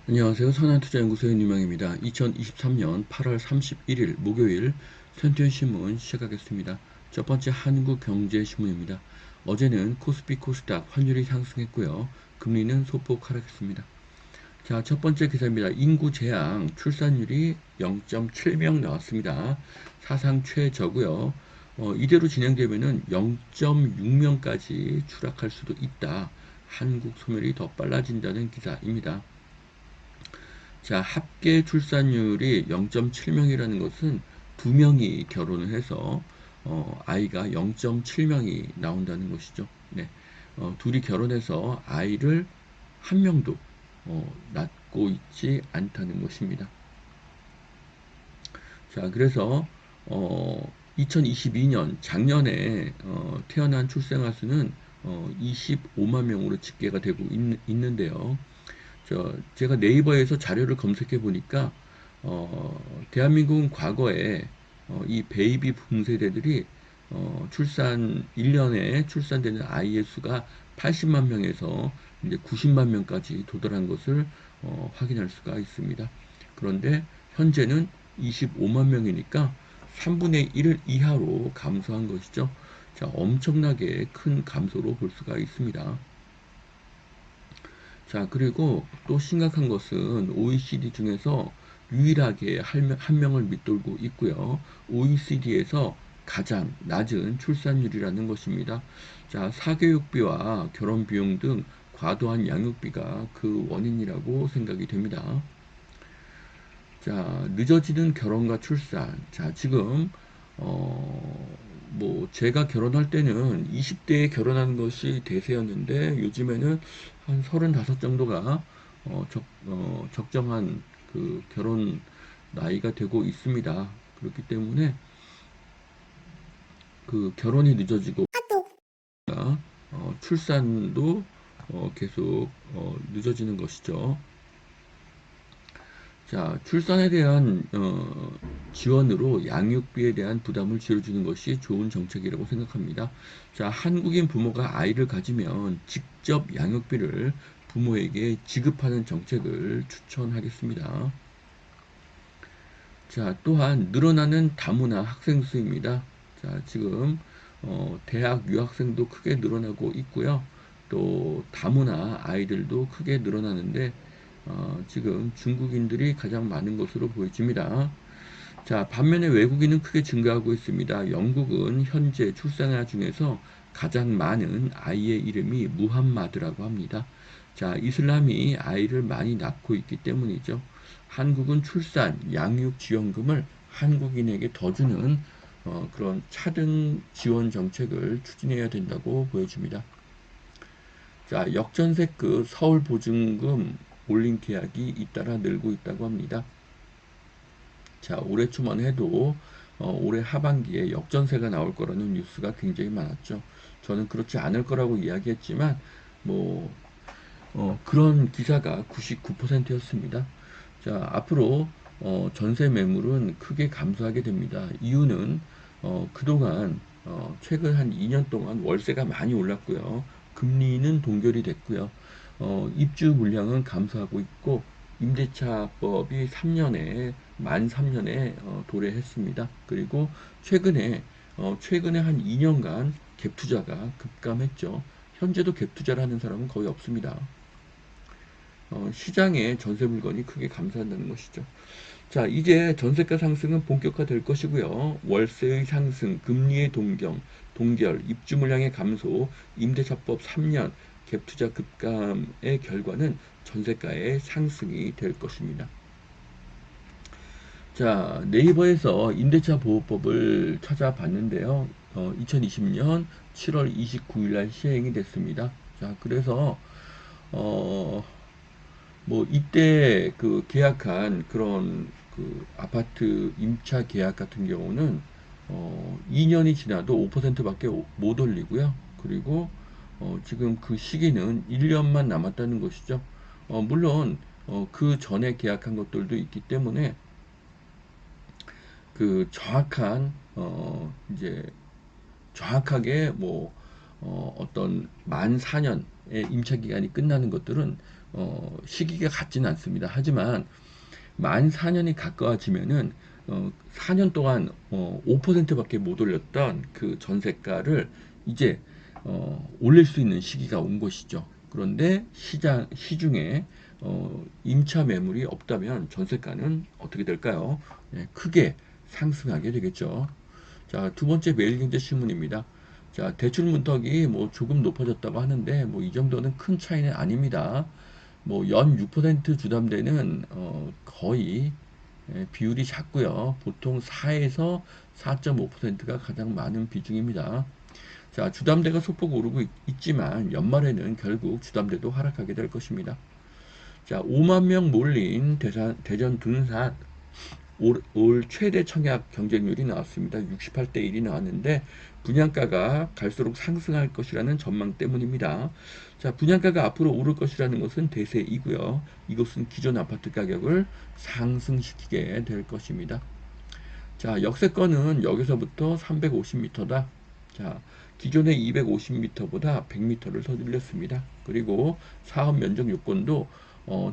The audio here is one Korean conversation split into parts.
안녕하세요. 선한투자연구소의 유명입니다. 2023년 8월 31일 목요일 선투신문 시작하겠습니다. 첫 번째 한국경제신문입니다. 어제는 코스피 코스닥 환율이 상승했고요. 금리는 소폭 하락했습니다. 자, 첫 번째 기사입니다. 인구 재앙 출산율이 0.7명 나왔습니다. 사상 최저고요. 이대로 진행되면은 0.6명까지 추락할 수도 있다. 한국 소멸이 더 빨라진다는 기사입니다. 자, 합계 출산율이 0.7명이라는 것은 두 명이 결혼을 해서 아이가 0.7명이 나온다는 것이죠. 네. 둘이 결혼해서 아이를 한 명도 낳고 있지 않다는 것입니다. 자, 그래서 2022년 작년에 태어난 출생아 수는 25만 명으로 집계가 되고 있는데요. 제가 네이버에서 자료를 검색해 보니까 대한민국은 과거에 이 베이비 붐 세대들이 출산 1년에 출산되는 아이의 수가 80만 명에서 이제 90만 명까지 도달한 것을 확인할 수가 있습니다. 그런데 현재는 25만 명이니까 3분의 1 이하로 감소한 것이죠. 자, 엄청나게 큰 감소로 볼 수가 있습니다. 자, 그리고 또 심각한 것은 OECD 중에서 유일하게 한 명을 밑돌고 있고요. OECD에서 가장 낮은 출산율이라는 것입니다. 자, 사교육비와 결혼 비용 등 과도한 양육비가 그 원인이라고 생각이 됩니다. 자, 늦어지는 결혼과 출산. 자, 지금 뭐 제가 결혼할 때는 20대에 결혼하는 것이 대세였는데 요즘에는 한 35 정도가 적정한 그 결혼 나이가 되고 있습니다. 그렇기 때문에 그 결혼이 늦어지고 출산도 계속 늦어지는 것이죠. 자, 출산에 대한 지원으로 양육비에 대한 부담을 지어주는 것이 좋은 정책이라고 생각합니다. 자, 한국인 부모가 아이를 가지면 직접 양육비를 부모에게 지급하는 정책을 추천하겠습니다. 자, 또한 늘어나는 다문화 학생 수입니다. 자, 지금 대학 유학생도 크게 늘어나고 있고요. 또 다문화 아이들도 크게 늘어나는데 지금 중국인들이 가장 많은 것으로 보여집니다. 자, 반면에 외국인은 크게 증가하고 있습니다. 영국은 현재 출산아 중에서 가장 많은 아이의 이름이 무함마드라고 합니다. 자, 이슬람이 아이를 많이 낳고 있기 때문이죠. 한국은 출산, 양육 지원금을 한국인에게 더 주는 그런 차등 지원 정책을 추진해야 된다고 보여집니다. 자, 역전세급 서울 보증금 올림 계약이 잇따라 늘고 있다고 합니다. 자, 올해 초만 해도 올해 하반기에 역전세가 나올 거라는 뉴스가 굉장히 많았죠. 저는 그렇지 않을 거라고 이야기했지만 뭐 그런 기사가 99%였습니다. 자, 앞으로 전세 매물은 크게 감소하게 됩니다. 이유는 그동안 최근 한 2년 동안 월세가 많이 올랐고요. 금리는 동결이 됐고요. 입주 물량은 감소하고 있고 임대차법이 3년에 만 3년에 도래했습니다. 그리고 최근에 한 2년간 갭 투자가 급감했죠. 현재도 갭 투자를 하는 사람은 거의 없습니다. 시장에 전세 물건이 크게 감소한다는 것이죠. 자, 이제 전세가 상승은 본격화될 것이고요. 월세의 상승, 금리의 동결, 입주 물량의 감소, 임대차법 3년, 갭 투자 급감의 결과는 전세가의 상승이 될 것입니다. 자, 네이버에서 임대차 보호법을 찾아봤는데요. 2020년 7월 29일 날 시행이 됐습니다. 자, 그래서 어, 뭐 이때 그 계약한 그런 그 아파트 임차 계약 같은 경우는 2년이 지나도 5%밖에 못 올리고요. 그리고 지금 그 시기는 1년만 남았다는 것이죠. 물론 그 전에 계약한 것들도 있기 때문에 그 정확한 이제 정확하게 뭐 어떤 만 4년 임차 기간이 끝나는 것들은 시기가 같지는 않습니다. 하지만 만 4년이 가까워지면은 4년 동안 5%밖에 못 올렸던 그 전세가를 이제 올릴 수 있는 시기가 온 것이죠. 그런데 시중에 임차 매물이 없다면 전세가는 어떻게 될까요? 예, 크게 상승하게 되겠죠. 자, 두 번째 매일경제신문입니다. 자, 대출 문턱이 뭐 조금 높아졌다고 하는데 뭐 이 정도는 큰 차이는 아닙니다. 뭐 연 6% 주담대는 거의 비율이 작고요. 보통 4에서 4.5%가 가장 많은 비중입니다. 자, 주담대가 소폭 오르고 있지만 연말에는 결국 주담대도 하락하게 될 것입니다. 자, 5만 명 몰린 대전 둔산 올 최대 청약 경쟁률이 나왔습니다. 68대 1이 나왔는데 분양가가 갈수록 상승할 것이라는 전망 때문입니다. 자, 분양가가 앞으로 오를 것이라는 것은 대세이고요. 이것은 기존 아파트 가격을 상승시키게 될 것입니다. 자, 역세권은 여기서부터 350m다. 자, 기존의 250m보다 100m를 더 늘렸습니다. 그리고 사업 면적 요건도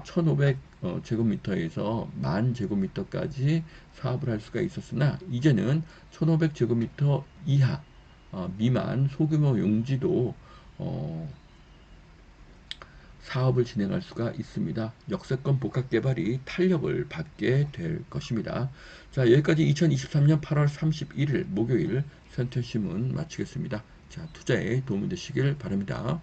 1500 제곱미터에서 10,000 제곱미터까지 사업을 할 수가 있었으나 이제는 1500 제곱미터 이하 미만 소규모 용지도 어, 사업을 진행할 수가 있습니다. 역세권 복합 개발이 탄력을 받게 될 것입니다. 자, 여기까지 2023년 8월 31일 목요일 선천신문 마치겠습니다. 자, 투자에 도움이 되시길 바랍니다.